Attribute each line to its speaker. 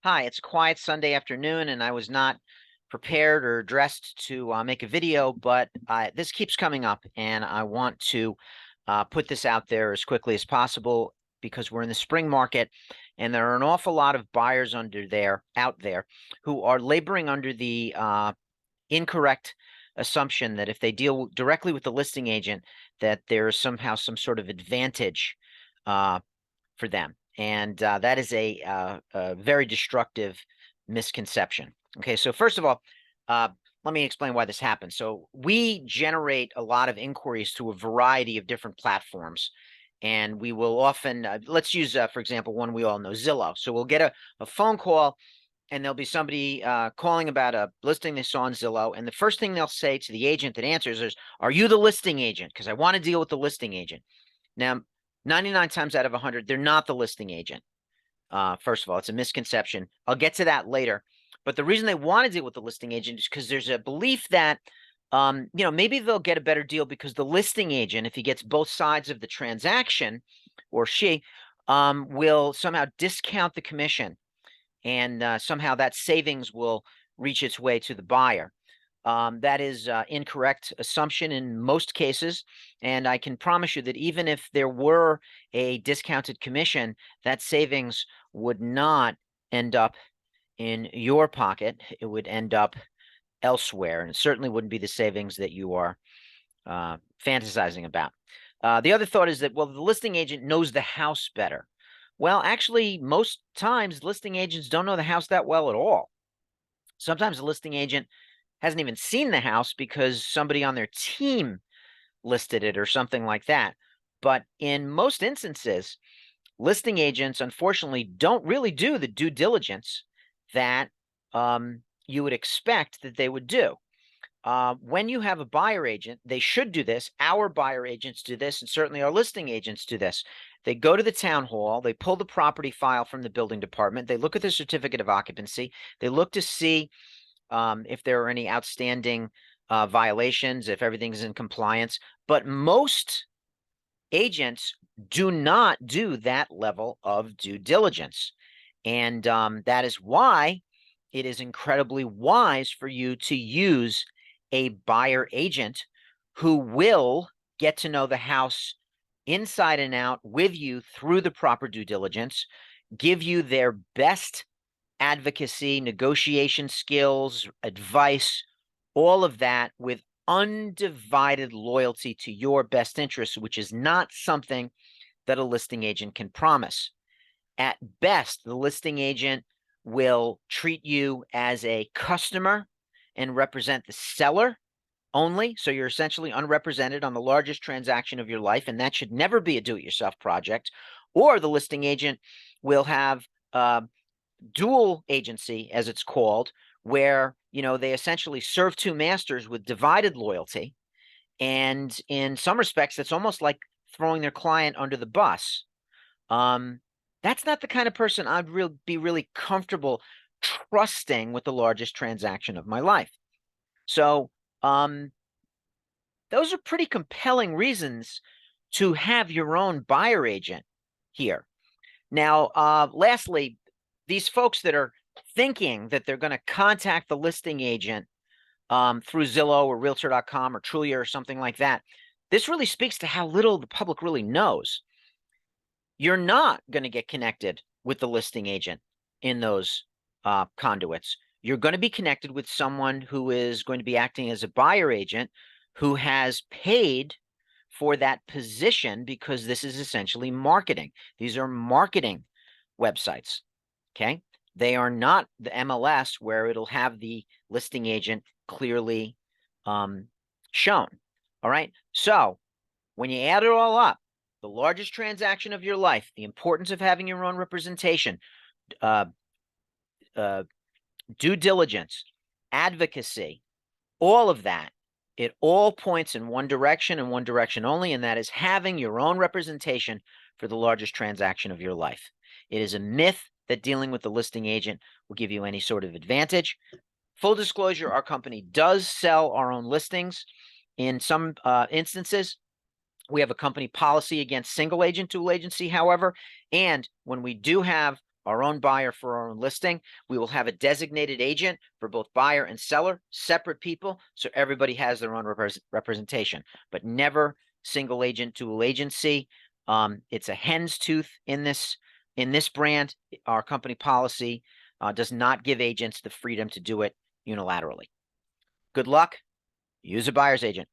Speaker 1: Hi, it's a quiet Sunday afternoon, and I was not prepared or dressed to make a video, but this keeps coming up, and I want to put this out there as quickly as possible because we're in the spring market, and there are an awful lot of buyers out there who are laboring under the incorrect assumption that if they deal directly with the listing agent, that there is somehow some sort of advantage uh, for them. And that is a very destructive misconception. Okay, so first of all, uh, let me explain why this happens. So we generate a lot of inquiries through a variety of different platforms. And we will often, let's use, for example, one we all know, Zillow. So we'll get a phone call and there'll be somebody calling about a listing they saw on Zillow. And the first thing they'll say to the agent that answers is, "Are you the listing agent? Because I want to deal with the listing agent." Now, 99 times out of 100, they're not the listing agent. First of all, it's a misconception. I'll get to that later. But the reason they want to deal with the listing agent is because there's a belief that, maybe they'll get a better deal because the listing agent, if he gets both sides of the transaction, or she, will somehow discount the commission, and somehow that savings will reach its way to the buyer. That is incorrect assumption in most cases. And I can promise you that even if there were a discounted commission, that savings would not end up in your pocket. It would end up elsewhere. And it certainly wouldn't be the savings that you are fantasizing about. The other thought is that, well, the listing agent knows the house better. Well, actually, most times listing agents don't know the house that well at all. Sometimes the listing agent hasn't even seen the house because somebody on their team listed it or something like that. But in most instances, listing agents, unfortunately, don't really do the due diligence that you would expect that they would do. When you have a buyer agent, they should do this. Our buyer agents do this, and certainly our listing agents do this. They go to the town hall, they pull the property file from the building department, they look at the certificate of occupancy, they look to see if there are any outstanding violations, if everything's in compliance. But most agents do not do that level of due diligence. And that is why it is incredibly wise for you to use a buyer agent who will get to know the house inside and out with you through the proper due diligence, give you their best advocacy, negotiation skills, advice, all of that with undivided loyalty to your best interests, which is not something that a listing agent can promise. At best, the listing agent will treat you as a customer and represent the seller only. So you're essentially unrepresented on the largest transaction of your life, and that should never be a do-it-yourself project. Or the listing agent will have dual agency, as it's called, where they essentially serve two masters with divided loyalty. And in some respects, it's almost like throwing their client under the bus. That's not the kind of person I'd be really comfortable trusting with the largest transaction of my life. So those are pretty compelling reasons to have your own buyer agent here. Now, lastly, these folks that are thinking that they're going to contact the listing agent through Zillow or Realtor.com or Trulia or something like that, this really speaks to how little the public really knows. You're not going to get connected with the listing agent in those conduits. You're going to be connected with someone who is going to be acting as a buyer agent who has paid for that position, because this is essentially marketing. These are marketing websites. Okay. They are not the MLS where it'll have the listing agent clearly shown. All right. So when you add it all up, the largest transaction of your life, the importance of having your own representation, uh, due diligence, advocacy, all of that, it all points in one direction and one direction only, and that is having your own representation for the largest transaction of your life. It is a myth that dealing with the listing agent will give you any sort of advantage. Full disclosure, our company does sell our own listings. In some instances, we have a company policy against single agent dual agency, however, and when we do have our own buyer for our own listing. We will have a designated agent for both buyer and seller, separate people, so everybody has their own representation, but never single agent dual agency. It's a hen's tooth in this brand. Our company policy does not give agents the freedom to do it unilaterally. Good luck. Use a buyer's agent.